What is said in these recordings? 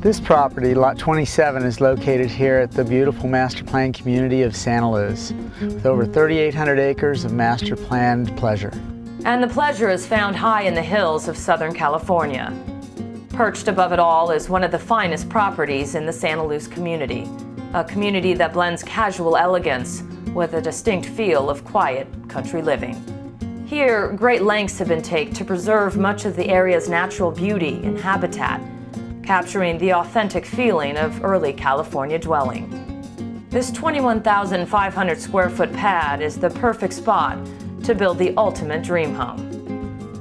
This property, Lot 27, is located here at the beautiful master plan community of Santa Luz, with over 3,800 acres of master planned pleasure. And the pleasure is found high in the hills of Southern California. Perched above it all is one of the finest properties in the Santa Luz community, a community that blends casual elegance with a distinct feel of quiet country living. Here, great lengths have been taken to preserve much of the area's natural beauty and habitat, capturing the authentic feeling of early California dwelling. This 21,500 square foot pad is the perfect spot to build the ultimate dream home.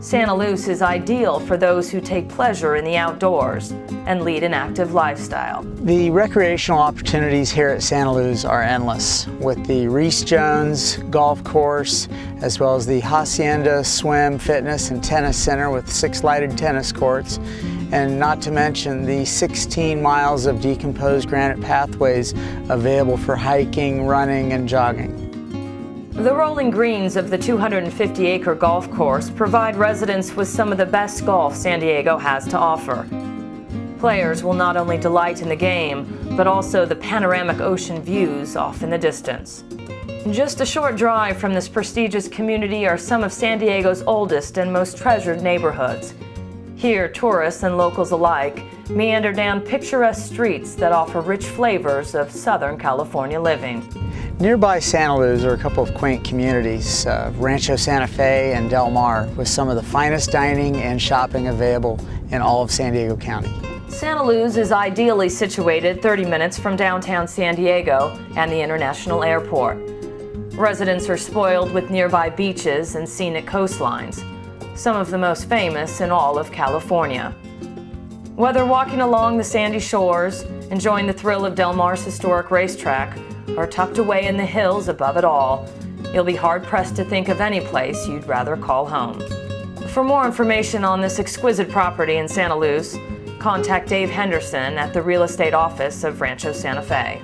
Santa Luz is ideal for those who take pleasure in the outdoors and lead an active lifestyle. The recreational opportunities here at Santa Luz are endless, with the Reese Jones Golf Course, as well as the Hacienda Swim, Fitness, and Tennis Center with 6 lighted tennis courts, and not to mention the 16 miles of decomposed granite pathways available for hiking, running, and jogging. The rolling greens of the 250-acre golf course provide residents with some of the best golf San Diego has to offer. Players will not only delight in the game, but also the panoramic ocean views off in the distance. Just a short drive from this prestigious community are some of San Diego's oldest and most treasured neighborhoods. Here, tourists and locals alike meander down picturesque streets that offer rich flavors of Southern California living. Nearby Santa Luz are a couple of quaint communities, Rancho Santa Fe and Del Mar, with some of the finest dining and shopping available in all of San Diego County. Santa Luz is ideally situated 30 minutes from downtown San Diego and the International Airport. Residents are spoiled with nearby beaches and scenic coastlines, some of the most famous in all of California. Whether walking along the sandy shores, enjoying the thrill of Del Mar's historic racetrack, or tucked away in the hills above it all, you'll be hard-pressed to think of any place you'd rather call home. For more information on this exquisite property in Santa Luz, contact Dave Henderson at the real estate office of Rancho Santa Fe.